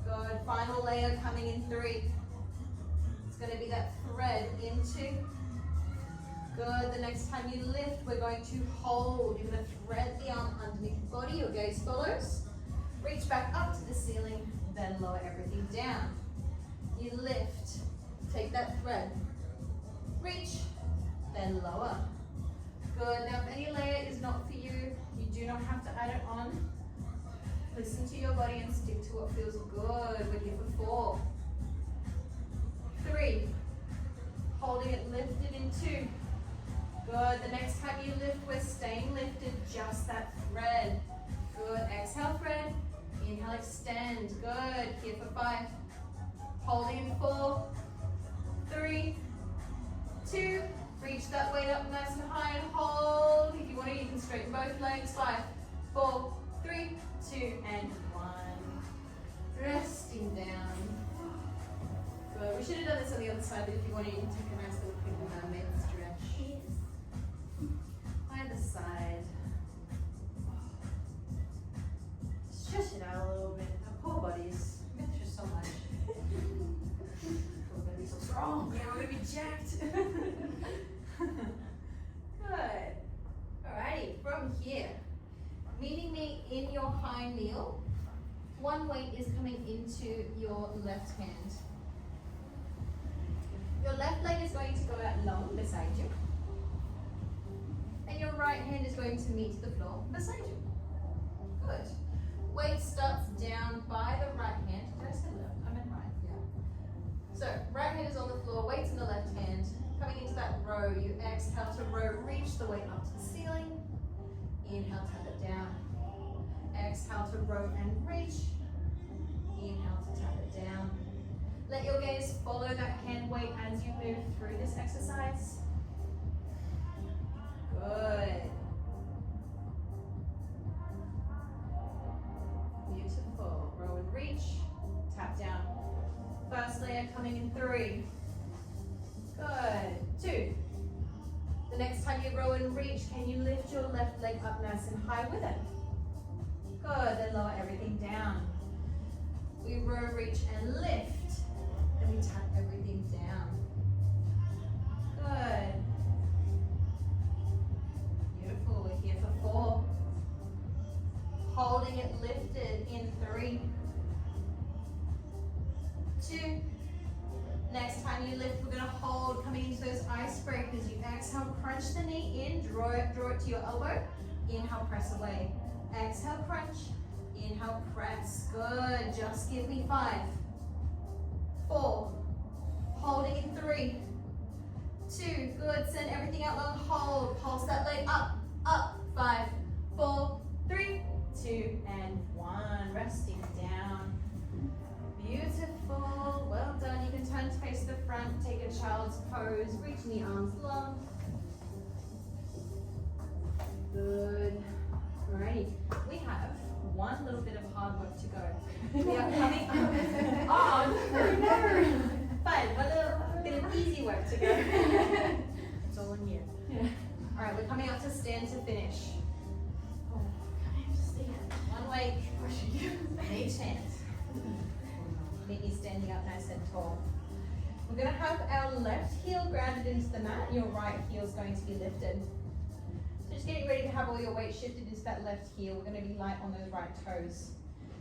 Good. Final layer coming in 3. It's going to be that thread into. Good. The next time you lift, we're going to hold. You're going to thread the arm underneath the body. Your gaze follows. Reach back up to the ceiling, then lower everything down. You lift. Take that thread. Reach, then lower. Good. Now, if any layer is not for you, you do not have to add it on. Listen to your body and stick to what feels good. We're here for 4, 3. Holding it lifted in 2. Good. The next time you lift, we're staying lifted. Just that thread. Good. Exhale, thread. Inhale, extend. Good. Here for 5. Holding in 4, 3, 2. Reach that weight up nice and high and hold. If you want to, you can straighten both legs. 5, 4, 3, 2, and 1. Resting down. Good. We should have done this on the other side, but if you want to, you can take a nice little quick mermaid stretch. Either side. Stretch it out a little bit. Our poor bodies. We've been through so much. We're going to be so strong. Yeah, we're going to be jacked. Good. Alrighty, from here, meeting me in your high kneel. One weight is coming into your left hand. Your left leg is going to go out long beside you. And your right hand is going to meet the floor beside you. Good. Weight starts down by the right hand. Did I say left? I meant right, yeah. So, right hand is on the floor, weight's in the left hand. Coming into that row, you exhale to row, reach the weight up to the ceiling. Inhale, tap it down. Exhale to row and reach. Inhale to tap it down. Let your gaze follow that hand weight as you move through this exercise. Good. Beautiful. Row and reach. Tap down. First layer coming in 3. Good. 2. The next time you row and reach, can you lift your left leg up nice and high with it? Good. Then lower everything down. We row, reach, and lift. And we tap everything down. Good. Beautiful. We're here for 4. Holding it lifted in 3. 2. Next time you lift, we're going to hold, coming into those icebreakers. You exhale, crunch the knee in, draw it to your elbow. Inhale, press away. Exhale, crunch. Inhale, press. Good. Just give me 5, 4. Holding in 3, 2. Good. Send everything out long. Hold. Pulse that leg up, up. 5, 4, 3, 2, and 1. Resting down. Beautiful. Well done. You can turn to face the front. Take a child's pose. Reaching the arms long. Good. Alrighty. We have little bit of hard work to go. We are coming up. Oh, no. Fine, one little bit of easy work to go. It's all on you. Yeah. All right, we're coming up to stand to finish. Oh, can I have to stand? One leg, Pushing you. each hand. Meet you standing up nice and tall. We're going to have our left heel grounded into the mat, and your right heel is going to be lifted. So just getting ready to have all your weight shifted into that left heel. We're going to be light on those right toes.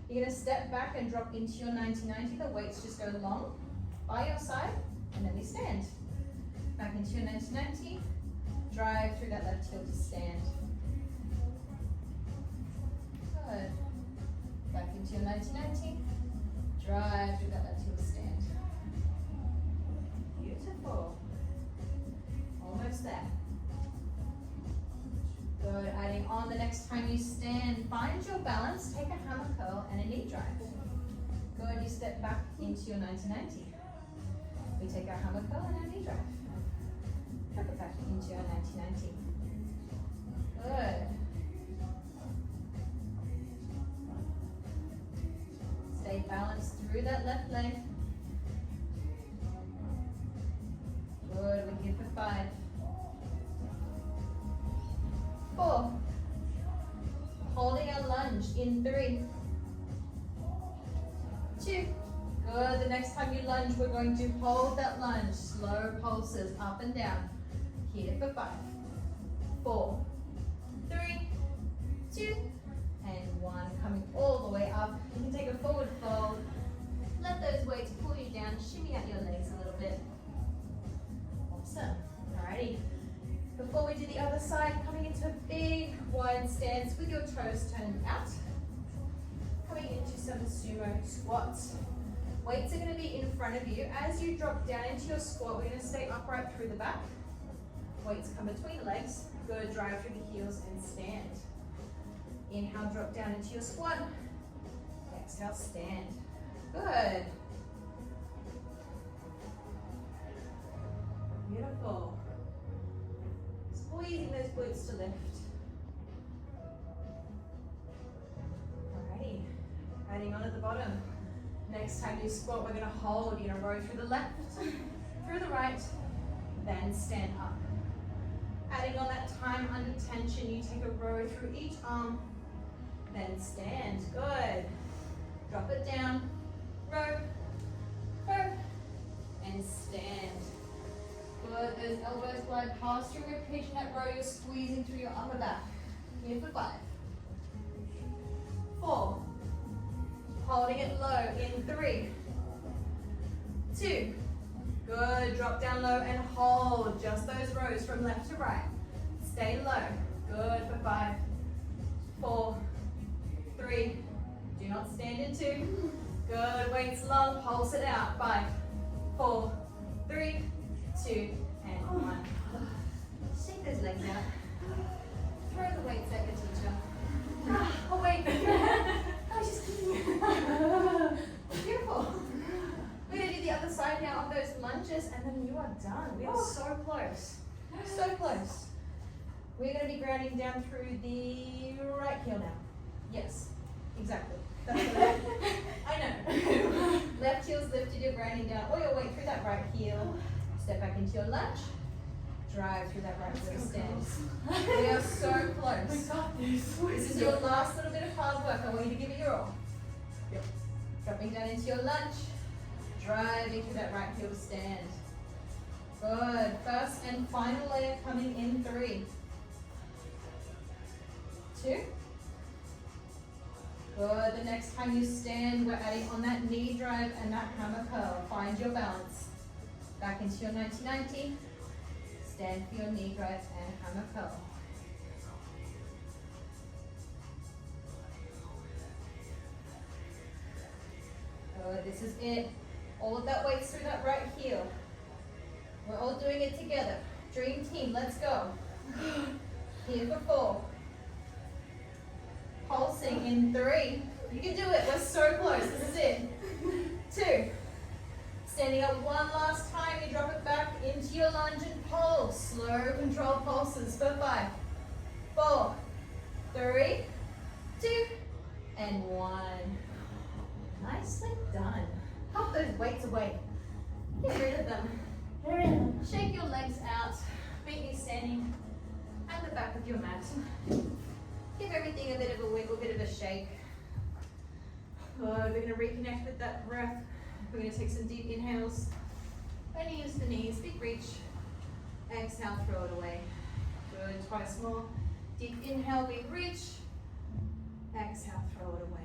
You're going to step back and drop into your 90-90. The weights just go long by your side, and then we stand. Back into your 90-90. Drive through that left heel to stand. Good. Back into your 90-90. Drive through that left heel to stand. Beautiful. Almost there. Good. Adding on the next time you stand, find your balance, take a hammer curl and a knee drive. Good. You step back into your 90-90. We take our hammer curl and our knee drive. Drop it back into your 90-90. Good. Stay balanced through that left leg. Good, we're here for 5. 4. Holding a lunge in 3. 2. Good, the next time you lunge, we're going to hold that lunge. Slow pulses up and down. Here for 5. 4. 3. 2. And 1. Coming all the way up. You can take a forward fold. Let those weights pull you down. Shimmy out your legs a little bit. Awesome. Alrighty. Before we do the other side, coming into a big wide stance with your toes turned out. Coming into some sumo squats. Weights are going to be in front of you. As you drop down into your squat, we're going to stay upright through the back. Weights come between the legs. Good. Drive through the heels and stand. Inhale, drop down into your squat. Exhale, stand. Good. Beautiful. Squeezing those glutes to lift. Alrighty. Adding on at the bottom. Next time you squat, we're going to hold. You're going to row through the left, through the right, then stand up. Adding on that time under tension, you take a row through each arm, then stand. Good. Drop it down. Row. Row. And stand. Good. Those elbows glide past your ribcage in that row. You're squeezing through your upper back. Here for 5. 4. Holding it low in 3. 2. Good. Drop down low and hold. Just those rows from left to right. Stay low. Good for 5. 4. 3. Do not stand in 2. Good. Weights long. Pulse it out. 5. 4. 3. 2. And 1. Shake those legs out. Throw the weights at your teacher. Oh wait. I was just kidding. Beautiful. We're going to do the other side now of those lunges and then you are done. We are so close. So close. We're going to be grounding down through the right heel now. Yes, exactly. That's what I know. Left heel's lifted, you're grounding down all your weight through that right heel. Step back into your lunge. Drive through that right heel stand. We are so close. We got this. This is your last little bit of hard work. I want you to give it your all. Yep. Dropping down into your lunge. Driving through that right heel stand. Good. First and final layer coming in 3. 2. Good. The next time you stand, we're adding on that knee drive and that hammer curl. Find your balance. Back into your 90-90. Stand for your knee drive and hammer curl. Good. This is it. All of that weight's through that right heel. We're all doing it together. Dream team, let's go. Here for 4. Pulsing in 3. You can do it. We're so close. This is it. 2. Standing up one last time. You drop it back into your lunge and pulse. Slow, controlled pulses for 5, 4, 3, 2, and 1. those weights away. Get rid of them. Shake your legs out. Feet is standing at the back of your mat. Give everything a bit of a wiggle, a bit of a shake. Good. We're going to reconnect with that breath. We're going to take some deep inhales. Only use the knees, big reach. Exhale, throw it away. Good. Twice more. Deep inhale, big reach. Exhale, throw it away.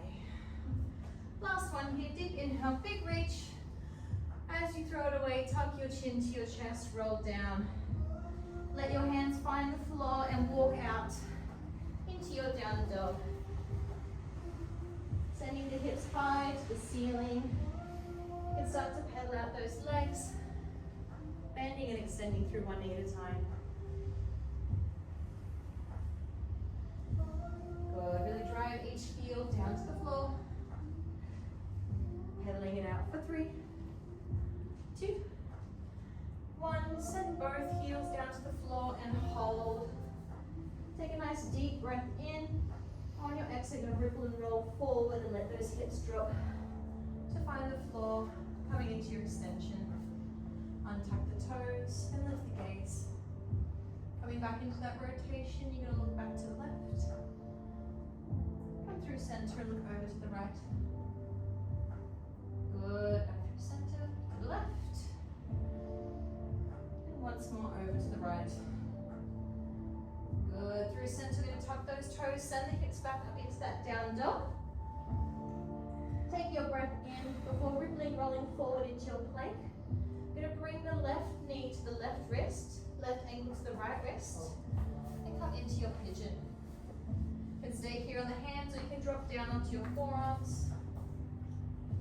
Last one here. Deep inhale, big reach. As you throw it away, tuck your chin to your chest, roll down. Let your hands find the floor and walk out into your down dog. Sending the hips high to the ceiling. You can start to pedal out those legs, bending and extending through one knee at a time. Good. Really drive each heel down to the floor. Pedaling it out for 3, 2, 1. Send both heels down to the floor and hold. Take a nice deep breath in. On your exhale, you're going to ripple and roll forward and let those hips drop to find the floor, coming into your extension. Untuck the toes and lift the gaze. Coming back into that rotation, you're going to look back to the left. Come through center and look over to the right. Good. Back through center, to the left. And once more over to the right. Good. Through center, we're going to tuck those toes, send the hips back up into that down dog. Take your breath in before rippling, rolling forward into your plank. You're going to bring the left knee to the left wrist, left ankle to the right wrist, and come into your pigeon. You can stay here on the hands, or you can drop down onto your forearms,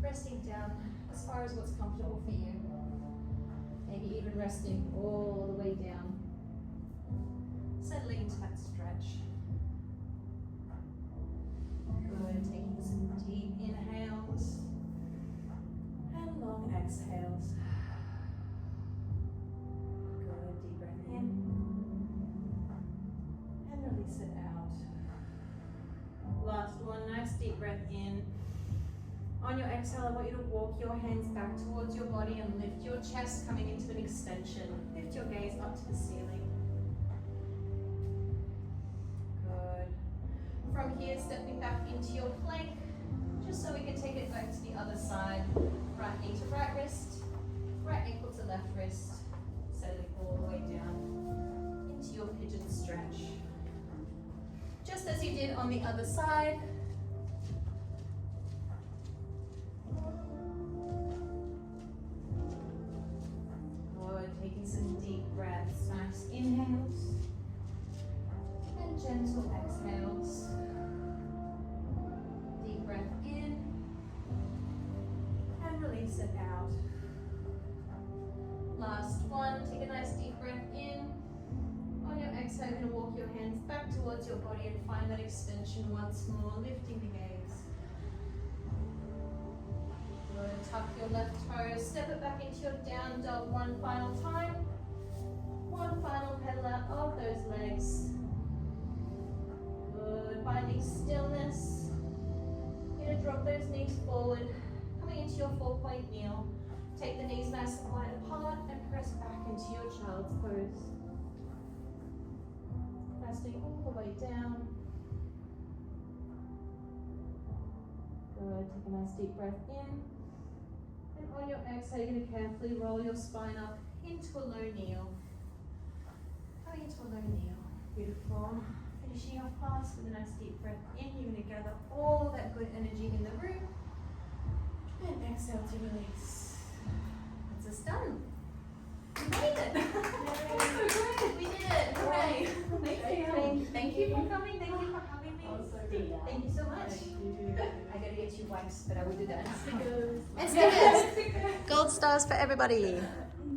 resting down as far as what's comfortable for you. Maybe even resting all the way down. Settling into that stretch. Good. Taking some deep inhales and long exhales. Good. Deep breath in and release it out. Last one. Nice deep breath in. On your exhale, I want you to walk your hands back towards your body and lift your chest, coming into an extension. Lift your gaze up to the ceiling. From here, stepping back into your plank, just so we can take it back to the other side. Right knee to right wrist, right ankle to left wrist, settling all the way down into your pigeon stretch. Just as you did on the other side. Good, taking some deep breaths, nice inhales and gentle exhales. Deep breath in and release it out. Last one, take a nice deep breath in. On your exhale, you're going to walk your hands back towards your body and find that extension once more, lifting the gaze. Good, tuck your left toe, step it back into your down dog one final time. One final pedal out of those legs. Good, finding stillness. You're going to drop those knees forward, coming into your 4-point kneel. Take the knees nice and wide apart and press back into your child's pose. Resting all the way down. Good, take a nice deep breath in. And on your exhale, you're going to carefully roll your spine up into a low kneel. Coming into a low kneel. Beautiful. Finishing off class with a nice deep breath in. You're going to gather all that good energy in the room. And exhale to release. That's us done. We made it! So good! We did it! Hooray! Thank you for coming. Thank you for having me. Thank you so much. I gotta get you wipes, but I will do that. And stickers! Gold stars for everybody!